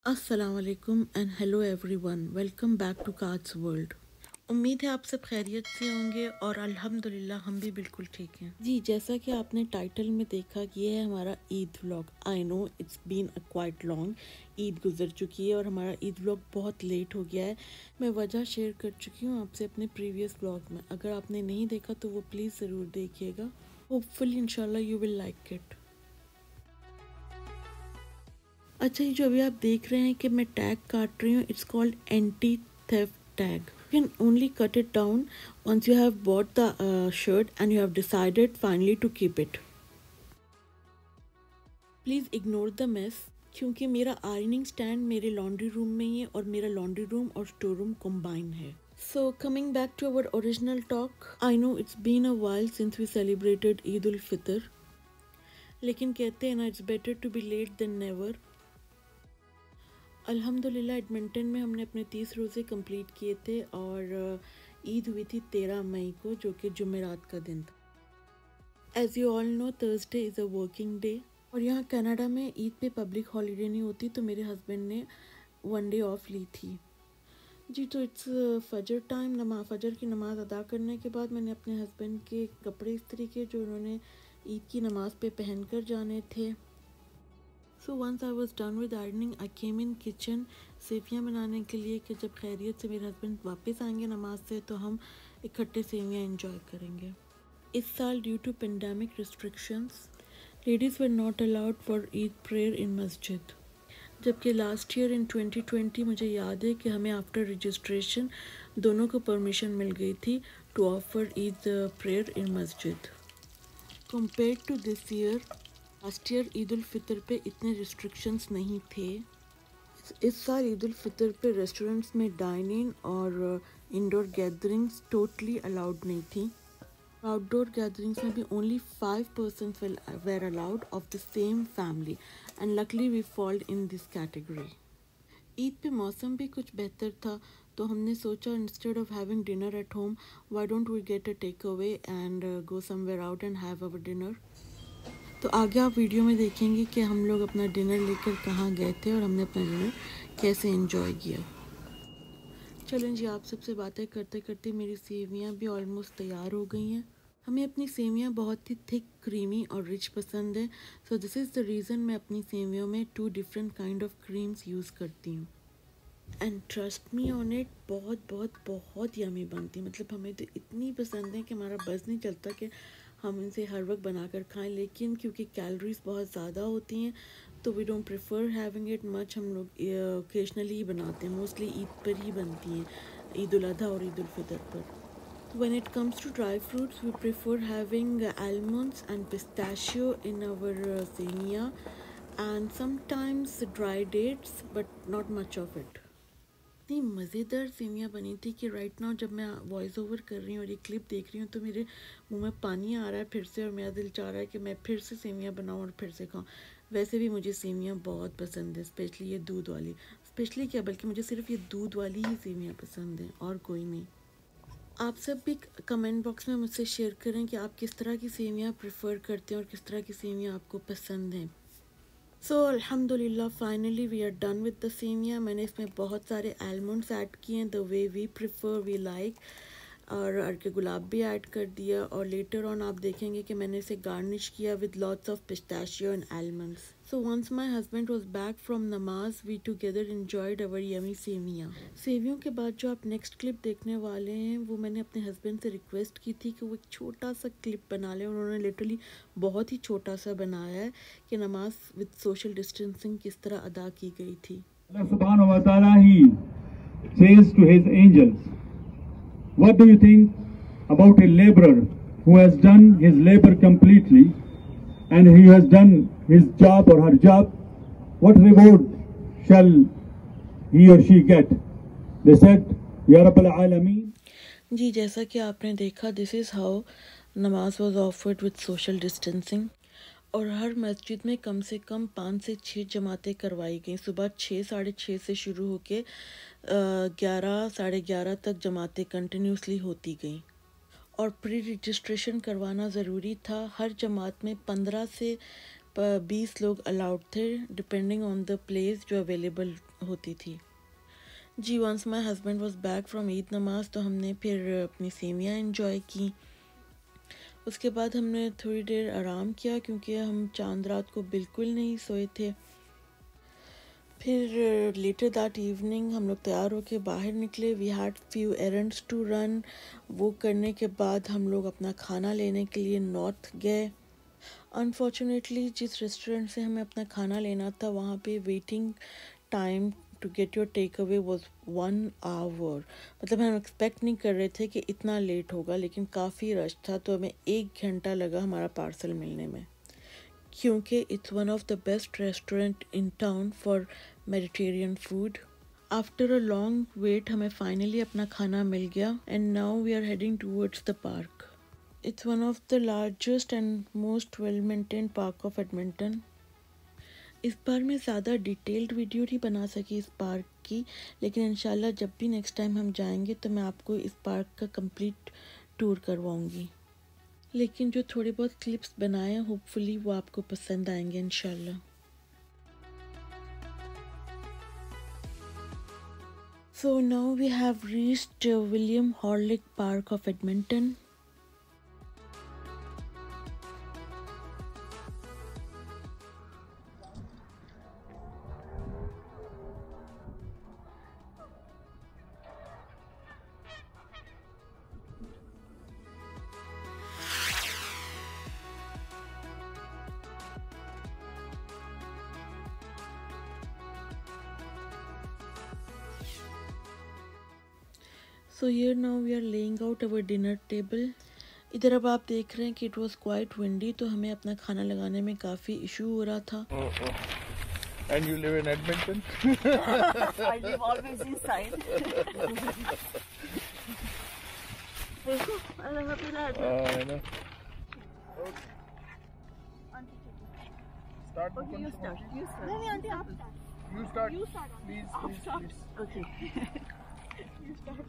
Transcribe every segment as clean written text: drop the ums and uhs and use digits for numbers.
अस्सलाम वालेकुम and hello everyone, welcome back to cards world. उम्मीद है आप सब खैरियत से होंगे और अल्हम्दुलिल्लाह हम भी बिल्कुल ठीक हैं। जी, जैसा कि आपने टाइटल में देखा कि ये है हमारा Eid vlog. I know it's been a quite long, Eid गुजर चुकी है और हमारा ईद व्लॉग बहुत लेट हो गया है। मैं वजह शेयर कर चुकी हूँ आपसे अपने प्रीवियस व्लॉग में। अगर आपने नहीं देखा तो वो प्लीज़ ज़रूर देखिएगा। होपफुली इंशाल्लाह यू विल लाइक इट। अच्छा, ये जो अभी आप देख रहे हैं कि मैं टैग काट रही हूँ, it's called anti theft tag. You can only cut it down once you have bought the shirt and you have decided finally to keep it. Please ignore the mess, क्योंकि मेरा आयरनिंग स्टैंड मेरे laundry room में ही है और मेरा laundry room और store room combine है। So coming back to our original talk, I know it's been a while since we celebrated Eid ul-Fitr, लेकिन कहते हैं ना, it's better to be late than never। अल्हम्दुलिल्लाह एडमिंटन में हमने अपने 30 रोज़े कंप्लीट किए थे और ईद हुई थी 13 मई को, जो कि जुमेरात का दिन था। As you all know, Thursday is a working day और यहाँ कनाडा में ईद पे पब्लिक हॉलीडे नहीं होती, तो मेरे हस्बैंड ने 1 डे ऑफ ली थी। जी, तो इट्स फजर टाइम। फजर की नमाज़ अदा करने के बाद मैंने अपने हस्बैंड के कपड़े इस्त्री किए जो उन्होंने ईद की नमाज़ पे पहन कर जाने थे। So once I was done with ironing, I came in kitchen सेवियाँ बनाने के लिए कि जब खैरियत से मेरे हस्बैंड वापस आएंगे नमाज से तो हम इकट्ठे सेवियाँ इंजॉय करेंगे। इस साल due to pandemic restrictions, ladies were not allowed for Eid prayer in मस्जिद, जबकि लास्ट ईयर इन 2020 मुझे याद है कि हमें आफ्टर रजिस्ट्रेशन दोनों को परमिशन मिल गई थी to offer Eid prayer in मस्जिद। Compare to this year, last year Eid ul Fitr पे इतने रिस्ट्रिक्शंस नहीं थे। इस साल ईद उल फितर पे रेस्टोरेंट्स में डाइनिंग और इंडोर गैदरिंग्स टोटली अलाउड नहीं थी। आउटडोर गैदरिंग्स में भी only 5% were allowed of the same family and luckily we fall in this category। Eid पे मौसम भी कुछ बेहतर था, तो हमने सोचा instead of having dinner at home, why don't we get a takeaway and go somewhere out and have our dinner. तो आगे आप वीडियो में देखेंगे कि हम लोग अपना डिनर लेकर कहाँ गए थे और हमने अपना डिनर कैसे एंजॉय किया। चलें जी, आप सबसे बातें करते करते मेरी सेवियाँ भी ऑलमोस्ट तैयार हो गई हैं। हमें अपनी सेवियाँ बहुत ही थिक, क्रीमी और रिच पसंद है, so this is the reason मैं अपनी सेवियों में 2 different kind of creams use करती हूँ। And trust me on it, बहुत बहुत बहुत यमी बनती है। मतलब हमें तो इतनी पसंद है कि हमारा बस नहीं चलता कि हम इनसे हर वक्त बना कर खाएं, लेकिन क्योंकि कैलोरीज बहुत ज़्यादा होती हैं तो we don't prefer having it much. हम लोग ओकेजनली ही बनाते हैं, मोस्टली ईद पर ही बनती हैं, ईद उल अधा और ईद उल फितर पर। When it comes to dry fruits, we prefer having almonds and pistachio in our semia and sometimes dry dates, but not much of it। इतनी मज़ेदार सेवियाँ बनी थी कि राइट नाउ जब मैं वॉइस ओवर कर रही हूँ और ये क्लिप देख रही हूँ तो मेरे मुंह में पानी आ रहा है फिर से, और मेरा दिल चाह रहा है कि मैं फिर से सेवियाँ बनाऊँ और फिर से खाऊँ। वैसे भी मुझे सेवियाँ बहुत पसंद है, स्पेशली ये दूध वाली। स्पेशली क्या, बल्कि मुझे सिर्फ ये दूध वाली ही सेवियाँ पसंद हैं और कोई नहीं। आप सब भी कमेंट बॉक्स में मुझसे शेयर करें कि आप किस तरह की सेवियाँ प्रेफर करते हैं और किस तरह की सेवियाँ आपको पसंद हैं। सो अल्हम्दुलिल्लाह finally we are done with the seviyan. मैंने इसमें बहुत सारे आलमंड्स ऐड किए हैं, the way we prefer, we like, और अर्के गुलाब भी ऐड कर दिया, और लेटर ऑन आप देखेंगे कि मैंने इसे गार्निश किया with lots of pistachio and almonds. So once my husband was back from नमाज, we together enjoyed our yummy seviyan. सेवियों के बाद जो आप नेक्स्ट क्लिप देखने वाले हैं वो मैंने अपने हस्बैंड से रिक्वेस्ट की थी कि वो एक छोटा सा क्लिप बना लें। उन्होंने लिटरली बहुत ही छोटा सा बनाया है कि नमाज विद सोशल डिस्टेंसिंग किस तरह अदा की गई थी। Allah subhanahu wa ta'ala, he says to his angels, what do you think about a laborer who has done his labor completely and he has done his job or her job? What reward shall he or she get? They said, Ya Rabbal Alameen. जी, जैसा कि आपने देखा, this is how नमाज was offered with social distancing, और हर मस्जिद में कम से कम 5 से 6 जमातें करवाई गई। सुबह 6 साढ़े 6 से शुरू होके 11 साढ़े 11 तक जमातें कंटिन्यूसली होती गई, और प्री रजिस्ट्रेशन करवाना ज़रूरी था। हर जमात में 15 से 20 लोग अलाउड थे डिपेंडिंग ऑन द प्लेस जो अवेलेबल होती थी। जी once my husband was back from Eid नमाज तो हमने फिर अपनी सेवियाँ इंजॉय की। उसके बाद हमने थोड़ी देर आराम किया क्योंकि हम चांद रात को बिल्कुल नहीं सोए थे। फिर लेटर दैट इवनिंग हम लोग तैयार होके बाहर निकले। We had few errands to run. वो करने के बाद हम लोग अपना खाना लेने के लिए नॉर्थ गए। अनफॉर्चुनेटली जिस रेस्टोरेंट से हमें अपना खाना लेना था वहाँ पे waiting time to get your takeaway was 1 hour. मतलब हम एक्सपेक्ट नहीं कर रहे थे कि इतना लेट होगा, लेकिन काफ़ी रश था तो हमें 1 घंटा लगा हमारा पार्सल मिलने में, क्योंकि it's one of the best restaurant in town for Mediterranean food. After a long wait हमें फाइनली अपना खाना मिल गया and now we are heading towards the park. It's one of the largest and most well-maintained park of Edmonton. इस बार मैं ज़्यादा detailed video नहीं बना सकी इस पार्क की, लेकिन इंशाल्लाह जब भी नेक्स्ट टाइम हम जाएंगे तो मैं आपको इस पार्क का कंप्लीट टूर करवाऊंगी। लेकिन जो थोड़े बहुत क्लिप्स बनाए हैं होपफुली वो आपको पसंद आएंगे इंशाल्लाह। So now we have reached William Horlick Park of Edmonton. So here now we are laying out our dinner table. इधर अब आप देख रहे हैं कि it was quite windy, तो हमें अपना खाना लगाने में काफ़ी इशू हो रहा था। And you live in Edmonton? I live always inside. देखो, अलग अपना I know. Start. Okay, you start. You start. नहीं आंटी आप You start. You start. Please. Okay. You start.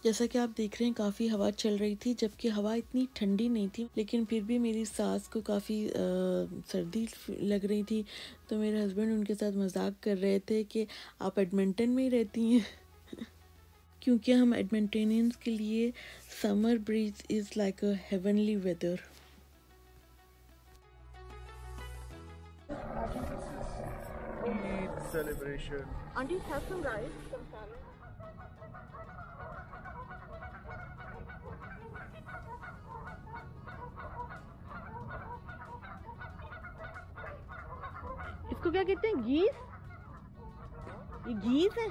जैसा कि आप देख रहे हैं काफ़ी हवा चल रही थी, जबकि हवा इतनी ठंडी नहीं थी, लेकिन फिर भी मेरी सास को काफ़ी सर्दी लग रही थी। तो मेरे हस्बैंड उनके साथ मजाक कर रहे थे कि आप एडमिंटन में ही रहती हैं क्योंकि हम एडमिंटनियंस के लिए summer breeze is like a heavenly weather. Eid celebration. Auntie, have some rice, some salad. इसको क्या कहते हैं? घीस? ये घीस है?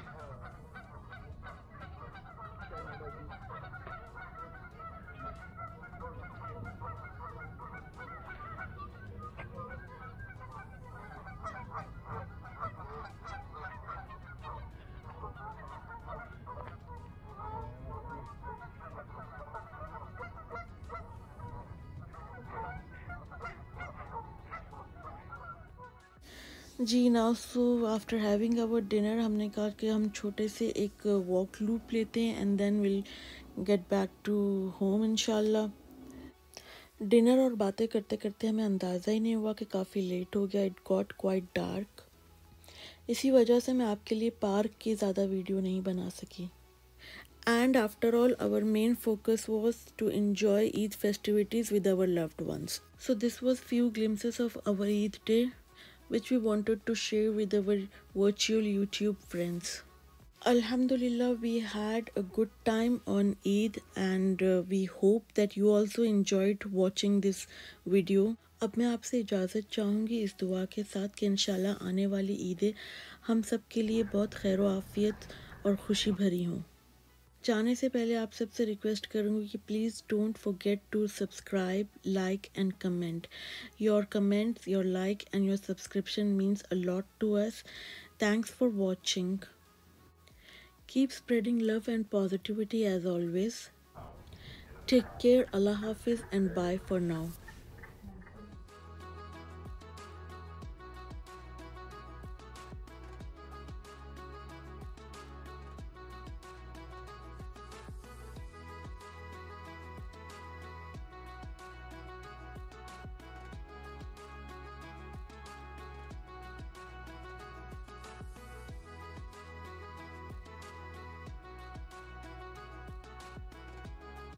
जी now so after having our dinner हमने कहा कि हम छोटे से एक वॉक लूप लेते हैं and then will get back to home इंशाल्लाह। डिनर और बातें करते करते हमें अंदाज़ा ही नहीं हुआ कि काफ़ी लेट हो गया। It got quite dark. इसी वजह से मैं आपके लिए पार्क की ज़्यादा वीडियो नहीं बना सकी। And after all, our main focus was to enjoy Eid festivities with our loved ones. So this was few glimpses of our Eid day, which we wanted to share with our virtual YouTube friends. Alhamdulillah, we had a good time on Eid and we hope that you also enjoyed watching this video. अब मैं आपसे इजाज़त चाहूँगी इस दुआ के साथ कि इंशाल्लाह आने वाली ईदें हम सब के लिए बहुत खैर आफियत और खुशी भरी हों। जाने से पहले आप सबसे रिक्वेस्ट करूँगी कि please don't forget to subscribe, like and comment. Your comments, your like and your subscription means a lot to us. Thanks for watching. Keep spreading love and positivity as always. Take care, अल्लाह हाफिज़ and bye for now.